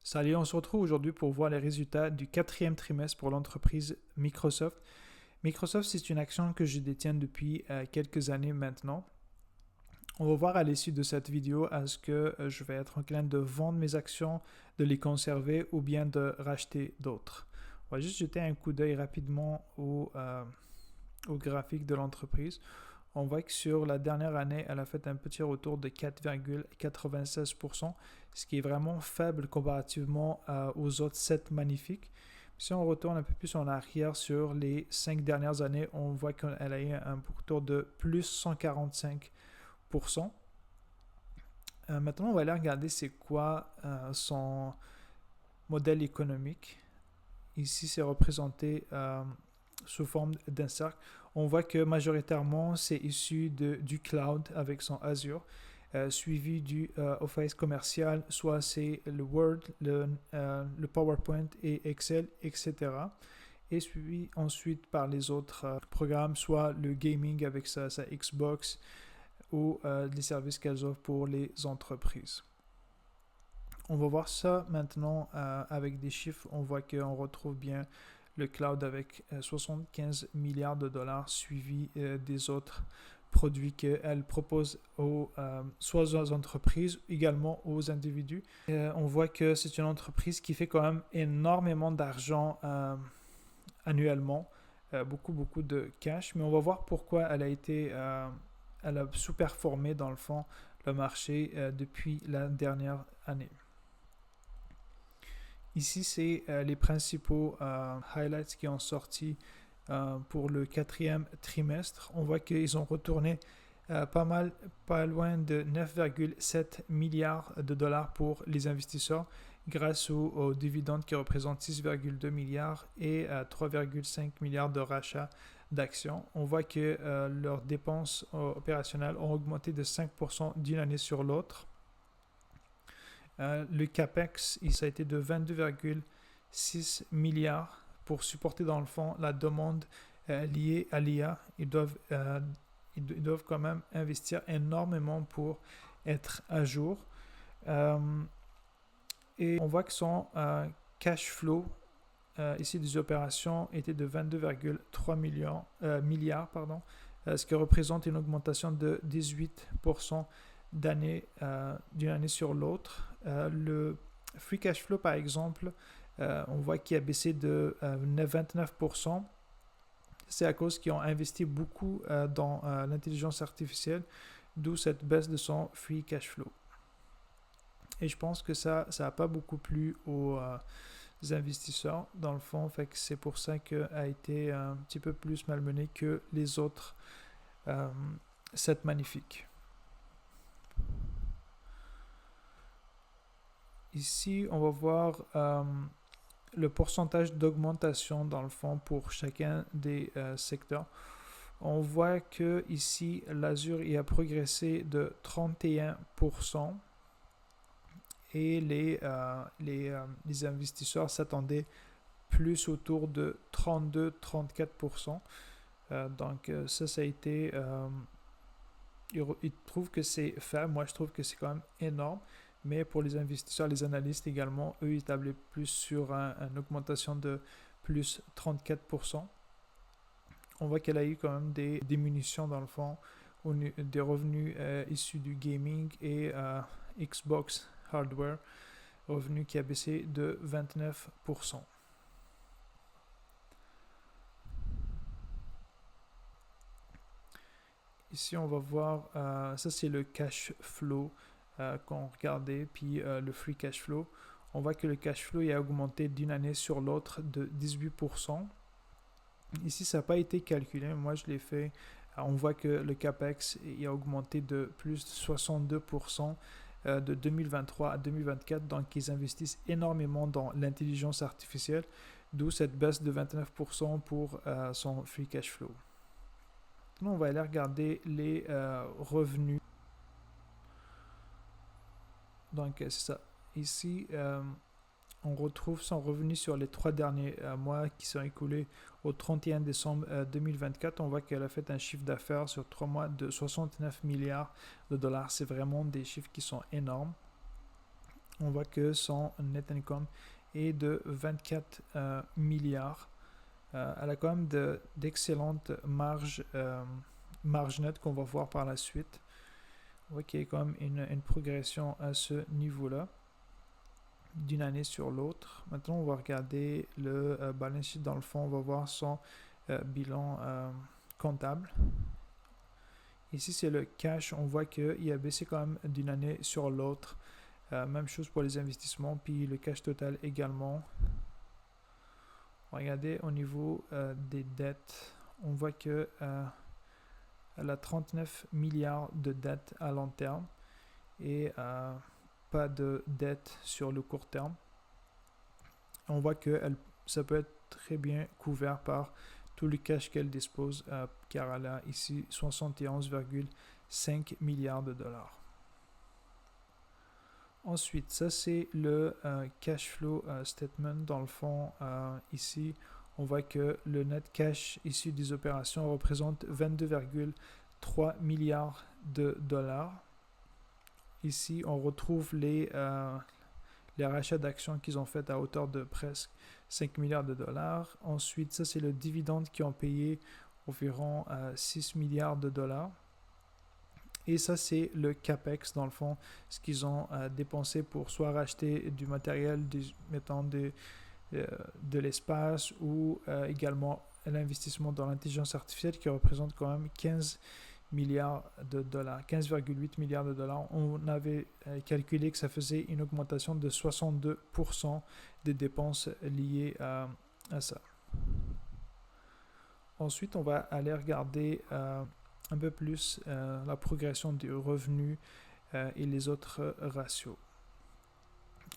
Salut, on se retrouve aujourd'hui pour voir les résultats du quatrième trimestre pour l'entreprise Microsoft. Microsoft, c'est une action que je détiens depuis quelques années maintenant. On va voir à l'issue de cette vidéo est-ce que je vais être enclin de vendre mes actions, de les conserver ou bien de racheter d'autres. On va juste jeter un coup d'œil rapidement au graphique de l'entreprise. On voit que sur la dernière année, elle a fait un petit retour de 4,96%, ce qui est vraiment faible comparativement aux autres 7 magnifiques. Si on retourne un peu plus en arrière sur les 5 dernières années, on voit qu'elle a eu un retour de plus 145%. Maintenant, on va aller regarder c'est quoi son modèle économique. Ici, c'est représenté sous forme d'un cercle. On voit que majoritairement, c'est issu du cloud avec son Azure, suivi du Office commercial, soit c'est le Word, le PowerPoint et Excel, etc. Et suivi ensuite par les autres programmes, soit le gaming avec sa Xbox ou les services qu'elles offrent pour les entreprises. On va voir ça maintenant avec des chiffres. On voit qu'on retrouve bien le cloud avec 75 milliards de dollars suivi des autres produits qu'elle propose soit aux entreprises, également aux individus. On voit que c'est une entreprise qui fait quand même énormément d'argent annuellement, beaucoup de cash, mais on va voir pourquoi elle a sous-performé dans le fond le marché depuis la dernière année. Ici, c'est les principaux highlights qui ont sorti pour le quatrième trimestre. On voit qu'ils ont retourné pas loin de 9,7 milliards de dollars pour les investisseurs grâce aux dividendes qui représentent 6,2 milliards et 3,5 milliards de rachats d'actions. On voit que leurs dépenses opérationnelles ont augmenté de 5% d'une année sur l'autre. Le CAPEX, ça a été de 22,6 milliards pour supporter dans le fond la demande liée à l'IA. Ils doivent quand même investir énormément pour être à jour. Et on voit que son cash flow ici des opérations était de 22,3 milliards, ce qui représente une augmentation de 18% d'une année sur l'autre. Le free cash flow, par exemple, on voit qu'il a baissé de 29%. C'est à cause qu'ils ont investi beaucoup dans l'intelligence artificielle, d'où cette baisse de son free cash flow. Et je pense que ça n'a pas beaucoup plu aux investisseurs, dans le fond, fait que c'est pour ça qu'elle a été un petit peu plus malmenée que les autres 7 magnifiques. Ici, on va voir le pourcentage d'augmentation dans le fond pour chacun des secteurs. On voit que ici, l'Azure y a progressé de 31% et les investisseurs s'attendaient plus autour de 32-34%. Donc ça a été... ils trouvent que c'est faible. Moi, je trouve que c'est quand même énorme. Mais pour les investisseurs, les analystes également, eux, ils tablaient plus sur une augmentation de plus 34%. On voit qu'elle a eu quand même des diminutions dans le fond, des revenus issus du gaming et Xbox hardware, revenu qui a baissé de 29%. Ici, on va voir, ça c'est le cash flow qu'on regardait, puis le free cash flow. On voit que le cash flow a augmenté d'une année sur l'autre de 18%. Ici, ça n'a pas été calculé, moi je l'ai fait. On voit que le CAPEX a augmenté de plus de 62% de 2023 à 2024, donc ils investissent énormément dans l'intelligence artificielle, d'où cette baisse de 29% pour son free cash flow. Maintenant, on va aller regarder les revenus. Donc, c'est ça. Ici, on retrouve son revenu sur les 3 derniers mois qui sont écoulés au 31 décembre 2024. On voit qu'elle a fait un chiffre d'affaires sur 3 mois de 69 milliards de dollars. C'est vraiment des chiffres qui sont énormes. on voit que son net income est de 24 milliards. Elle a quand même d'excellentes marges nettes qu'on va voir par la suite. On voit qu'il y a quand même une progression à ce niveau-là, d'une année sur l'autre. Maintenant, on va regarder le balance sheet dans le fond. On va voir son bilan comptable. Ici, c'est le cash. On voit qu'il a baissé quand même d'une année sur l'autre. Même chose pour les investissements, puis le cash total également. Regardez au niveau des dettes. On voit que elle a 39 milliards de dettes à long terme et pas de dettes sur le court terme. On voit que ça peut être très bien couvert par tout le cash qu'elle dispose, car elle a ici 71,5 milliards de dollars. Ensuite, ça c'est le cash flow statement. Dans le fond, ici, on voit que le net cash issu des opérations représente 22,3 milliards de dollars. Ici, on retrouve les rachats d'actions qu'ils ont fait à hauteur de presque 5 milliards de dollars. Ensuite, ça c'est le dividende qu'ils ont payé environ 6 milliards de dollars. Et ça, c'est le CAPEX, dans le fond, ce qu'ils ont dépensé pour soit racheter du matériel, mettons de l'espace, ou également l'investissement dans l'intelligence artificielle qui représente quand même 15 milliards de dollars, 15,8 milliards de dollars. On avait calculé que ça faisait une augmentation de 62% des dépenses liées à ça. Ensuite, on va aller regarder un peu plus la progression des revenus et les autres ratios.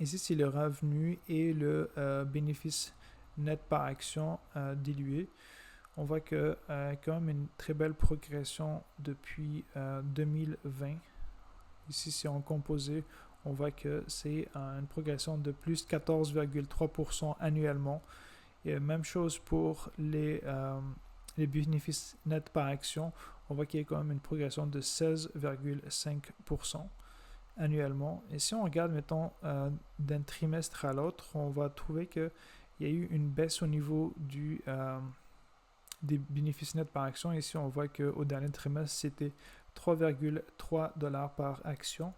Ici, c'est le revenu et le bénéfice net par action dilué. On voit que quand même une très belle progression depuis 2020. Ici, si on composé, on voit que c'est une progression de plus 14,3% annuellement. Et même chose pour les bénéfices nets par action. On voit qu'il y a quand même une progression de 16,5% annuellement. Et si on regarde, mettons, d'un trimestre à l'autre, on va trouver qu'il y a eu une baisse au niveau des bénéfices nets par action. Ici, on voit qu'au dernier trimestre, c'était 3,3 $ par action.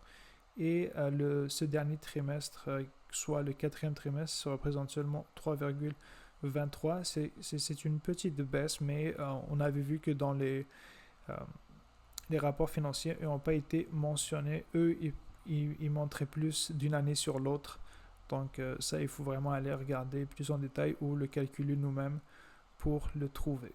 Et ce dernier trimestre, soit le quatrième trimestre, ça représente seulement 3,23. C'est une petite baisse, mais on avait vu que dans les rapports financiers n'ont pas été mentionnés. Eux, ils montraient plus d'une année sur l'autre. Donc ça, il faut vraiment aller regarder plus en détail ou le calculer nous-mêmes pour le trouver.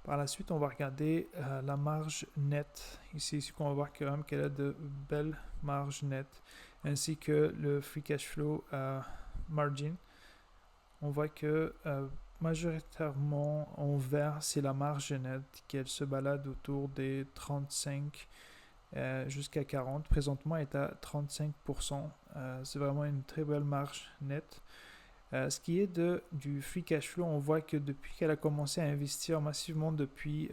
Par la suite, on va regarder la marge nette. Ici on va voir quand même qu'elle a de belles marges nettes, ainsi que le free cash flow margin. On voit que majoritairement en vert, c'est la marge nette, qu'elle se balade autour des 35 jusqu'à 40. Présentement, elle est à 35%. C'est vraiment une très belle marge nette. Ce qui est du free cash flow, on voit que depuis qu'elle a commencé à investir massivement depuis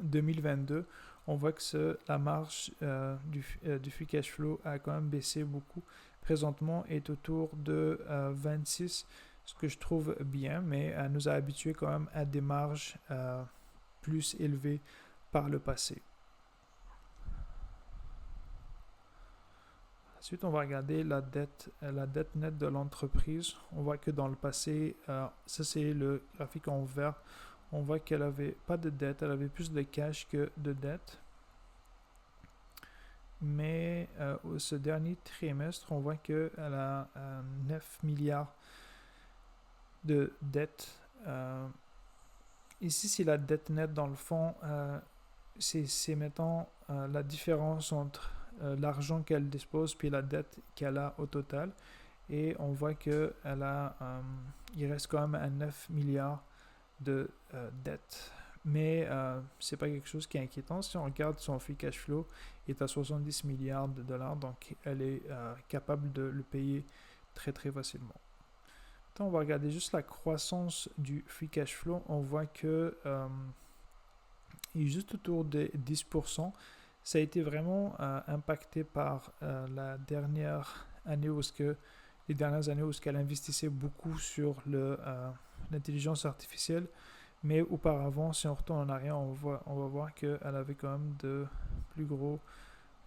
2022, on voit que la marge du free cash flow a quand même baissé beaucoup. Présentement, est autour de 26, ce que je trouve bien, mais elle nous a habitués quand même à des marges plus élevées par le passé. Ensuite, on va regarder la dette nette de l'entreprise. On voit que dans le passé, ça c'est le graphique en vert, on voit qu'elle n'avait pas de dette, elle avait plus de cash que de dette. Mais ce dernier trimestre, on voit qu'elle a 9 milliards de dettes. Ici, c'est la dette nette dans le fond. C'est mettons la différence entre l'argent qu'elle dispose puis la dette qu'elle a au total. Et on voit qu'il reste quand même à 9 milliards de dettes. Mais c'est pas quelque chose qui est inquiétant. Si on regarde son free cash flow, il est à 70 milliards de dollars, donc elle est capable de le payer très très facilement. Maintenant, on va regarder juste la croissance du free cash flow. On voit que il est juste autour de 10%. ça a été vraiment impacté par la dernière année les dernières années où elle investissait beaucoup sur l'intelligence artificielle. Mais auparavant, si on retourne en arrière, on va voir qu'elle avait quand même de plus gros.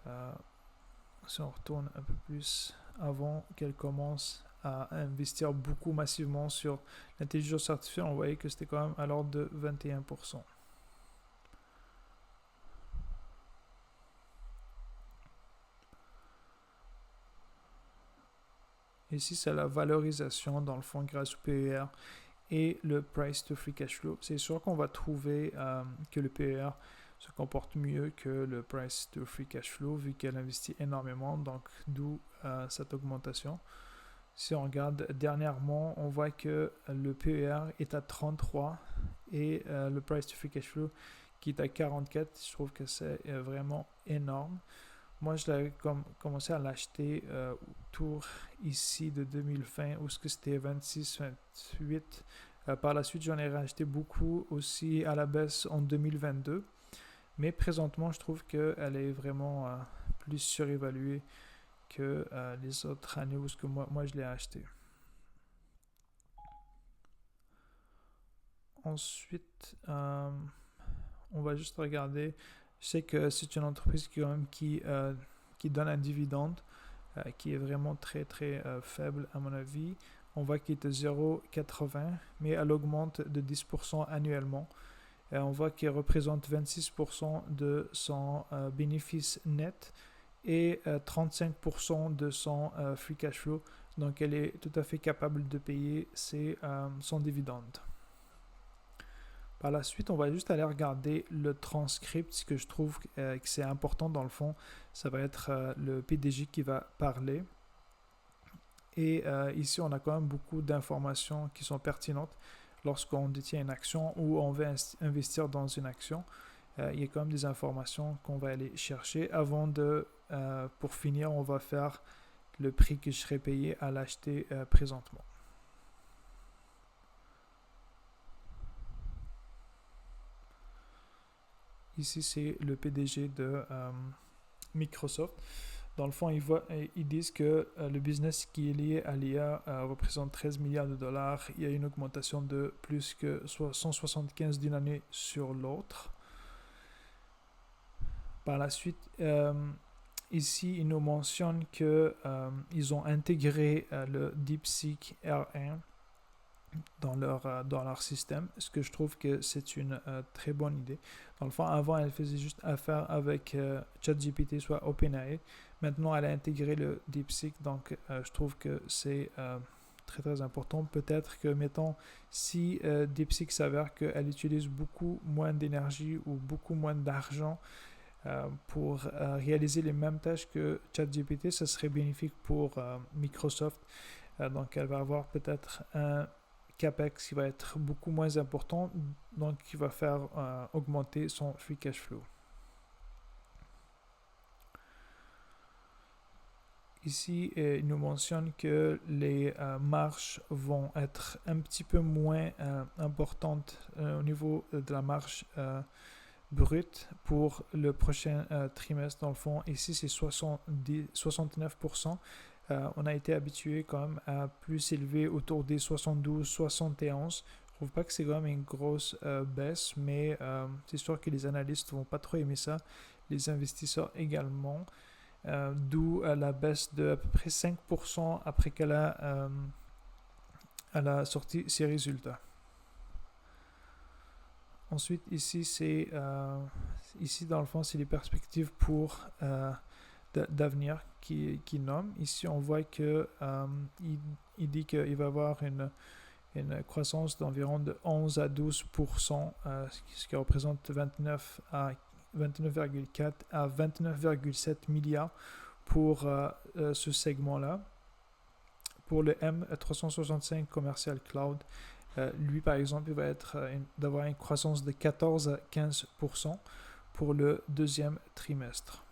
Euh, si on retourne un peu plus avant qu'elle commence à investir beaucoup massivement sur l'intelligence artificielle, on voyait que c'était quand même à l'ordre de 21%. Ici, c'est la valorisation dans le fond grâce au PER et le price to free cash flow. C'est sûr qu'on va trouver que le PER se comporte mieux que le price to free cash flow vu qu'elle investit énormément, donc d'où cette augmentation. Si on regarde dernièrement, on voit que le PER est à 33 et le price to free cash flow qui est à 44. Je trouve que c'est vraiment énorme. Moi, je l'avais commencé à l'acheter autour ici de 2020 où c'était 26, 28. Par la suite, j'en ai racheté beaucoup aussi à la baisse en 2022. Mais présentement, je trouve qu'elle est vraiment plus surévaluée que les autres années où moi je l'ai acheté. Ensuite, on va juste regarder. Je sais que c'est une entreprise qui donne un dividende qui est vraiment très très faible à mon avis. On voit qu'il est de 0,80, mais elle augmente de 10% annuellement. On voit qu'elle représente 26% de son bénéfice net et 35% de son free cash flow. Donc elle est tout à fait capable de payer son dividende. Par la suite, on va juste aller regarder le transcript. Ce que je trouve que c'est important dans le fond, ça va être le PDG qui va parler. Et ici, on a quand même beaucoup d'informations qui sont pertinentes lorsqu'on détient une action ou on veut investir dans une action. Il y a quand même des informations qu'on va aller chercher. Pour finir, on va faire le prix que je serais payé à l'acheter présentement. Ici, c'est le PDG de Microsoft. Dans le fond, ils disent que le business qui est lié à l'IA représente 13 milliards de dollars. Il y a une augmentation de plus que 175 d'une année sur l'autre. Par la suite, ici, ils nous mentionnent qu'ils ont intégré le DeepSeek R1 dans leur système, ce que je trouve que c'est une très bonne idée. Dans le fond, avant, elle faisait juste affaire avec ChatGPT, soit OpenAI. Maintenant, elle a intégré le DeepSeek, donc je trouve que c'est très très important. Peut-être que, mettons, si DeepSeek s'avère qu'elle utilise beaucoup moins d'énergie ou beaucoup moins d'argent pour réaliser les mêmes tâches que ChatGPT, ça serait bénéfique pour Microsoft. Donc, elle va avoir peut-être un CAPEX qui va être beaucoup moins important, donc qui va faire augmenter son free cash flow. Ici, il nous mentionne que les marges vont être un petit peu moins importantes au niveau de la marge brute pour le prochain trimestre. Dans le fond, ici, c'est 69%. On a été habitué quand même à plus élevé autour des 72-71. Je trouve pas que c'est quand même une grosse baisse, mais c'est sûr que les analystes vont pas trop aimer ça. Les investisseurs également. D'où la baisse de à peu près 5% après qu'elle a sorti ses résultats. Ensuite, ici, dans le fond, c'est les perspectives pour d'avenir qui nomme. Ici, on voit qu'il dit qu'il va avoir une croissance d'environ de 11 à 12%, ce qui représente 29,4 à 29,7 milliards pour ce segment-là. Pour le M365 Commercial Cloud, lui, par exemple, il va d'avoir une croissance de 14 à 15% pour le deuxième trimestre.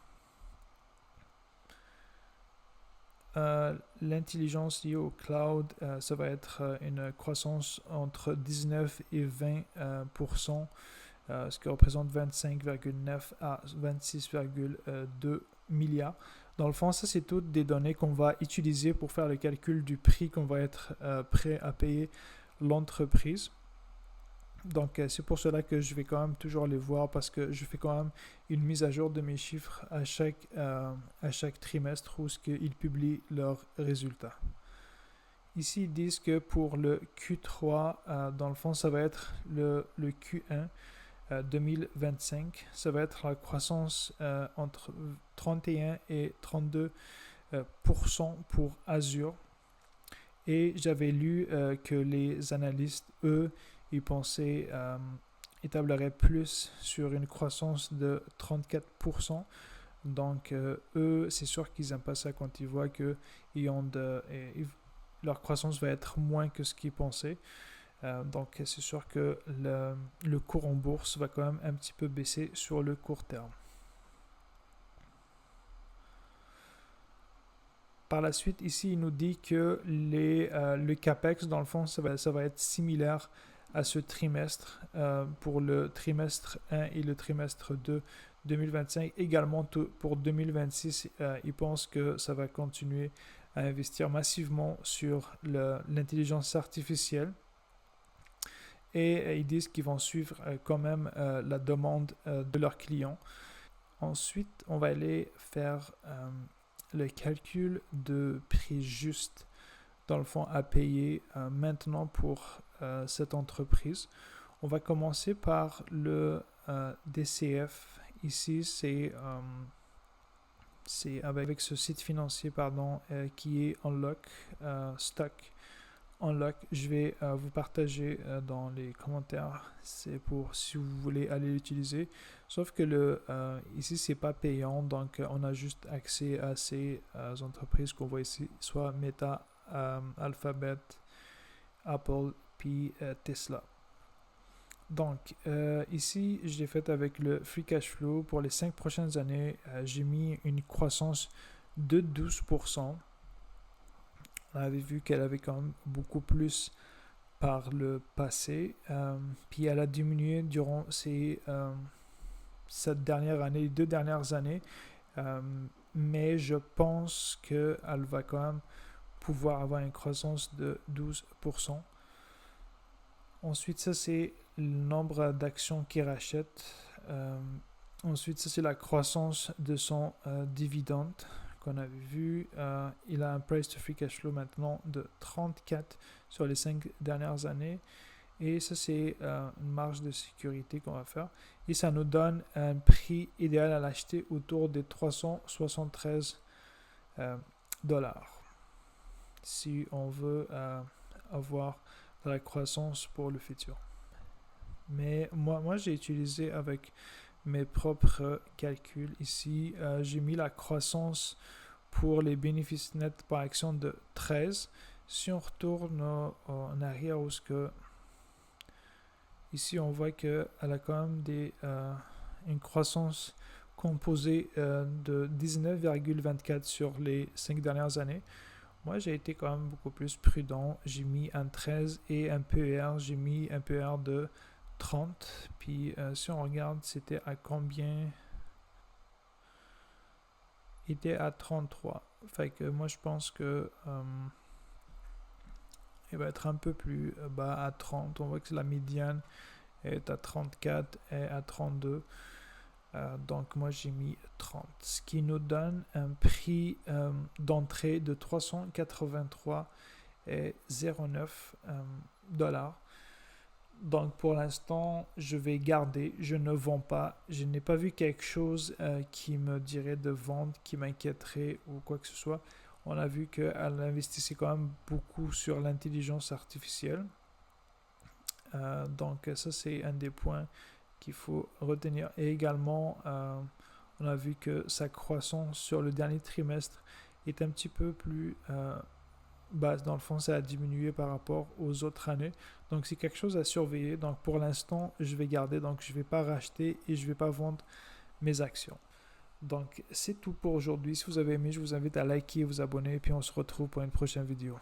L'intelligence liée au cloud, ça va être une croissance entre 19 et 20% ce qui représente 25,9 à 26,2 milliards. Dans le fond, ça, c'est toutes des données qu'on va utiliser pour faire le calcul du prix qu'on va être prêt à payer l'entreprise. Donc, c'est pour cela que je vais quand même toujours les voir parce que je fais quand même une mise à jour de mes chiffres à chaque trimestre où ils publient leurs résultats. Ici, ils disent que pour le Q3, dans le fond, ça va être le Q1 2025. Ça va être la croissance entre 31 et 32% pour Azure. Et j'avais lu que les analystes, eux, ils pensaient établiraient plus sur une croissance de 34%. Donc, eux, c'est sûr qu'ils n'aiment pas ça quand ils voient que leur croissance va être moins que ce qu'ils pensaient. Donc, c'est sûr que le cours en bourse va quand même un petit peu baisser sur le court terme. Par la suite, ici, il nous dit que le CAPEX, dans le fond, ça va être similaire à ce trimestre pour le trimestre 1 et le trimestre 2 2025. Également, pour 2026, ils pensent que ça va continuer à investir massivement sur l'intelligence artificielle. Et ils disent qu'ils vont suivre quand même la demande de leurs clients. Ensuite, on va aller faire le calcul de prix juste, dans le fond, à payer maintenant pour cette entreprise. On va commencer par le DCF. Ici, c'est avec ce site financier qui est Unlock Stock. Unlock, je vais vous partager dans les commentaires. C'est pour si vous voulez aller l'utiliser. Sauf que ici, c'est pas payant, donc on a juste accès à ces entreprises qu'on voit ici, soit Meta, Alphabet, Apple, puis Tesla. Donc, ici, je l'ai fait avec le free cash flow. Pour les 5 prochaines années, j'ai mis une croissance de 12%. On avait vu qu'elle avait quand même beaucoup plus par le passé. Puis elle a diminué durant cette dernière année, les 2 dernières années. Mais je pense qu'elle va quand même pouvoir avoir une croissance de 12%. Ensuite, ça, c'est le nombre d'actions qu'il rachète. Ensuite, ça, c'est la croissance de son dividende qu'on avait vu. Il a un price to free cash flow maintenant de 34 sur les 5 dernières années. Et ça, c'est une marge de sécurité qu'on va faire. Et ça nous donne un prix idéal à l'acheter autour des 373 dollars. Si on veut avoir de la croissance pour le futur. Mais moi j'ai utilisé avec mes propres calculs ici. J'ai mis la croissance pour les bénéfices nets par action de 13. Si on retourne en arrière, où ce que ici on voit qu'elle a quand même une croissance composée de 19,24 sur les 5 dernières années. Moi, j'ai été quand même beaucoup plus prudent. J'ai mis un 13 et un PER. J'ai mis un PER de 30. Puis, si on regarde, c'était à combien? Il était à 33. Fait que moi, je pense que il va être un peu plus bas à 30. On voit que la médiane est à 34 et à 32. Donc moi j'ai mis 30, ce qui nous donne un prix d'entrée de 383,09 dollars. Donc pour l'instant je vais garder, je ne vends pas, je n'ai pas vu quelque chose qui me dirait de vendre, qui m'inquiéterait ou quoi que ce soit. On a vu qu'elle investissait quand même beaucoup sur l'intelligence artificielle. Donc ça c'est un des points qu'il faut retenir. Et également, on a vu que sa croissance sur le dernier trimestre est un petit peu plus basse. Dans le fond, ça a diminué par rapport aux autres années. Donc, c'est quelque chose à surveiller. Donc, pour l'instant, je vais garder. Donc, je ne vais pas racheter et je ne vais pas vendre mes actions. Donc, c'est tout pour aujourd'hui. Si vous avez aimé, je vous invite à liker et vous abonner. Et puis, on se retrouve pour une prochaine vidéo.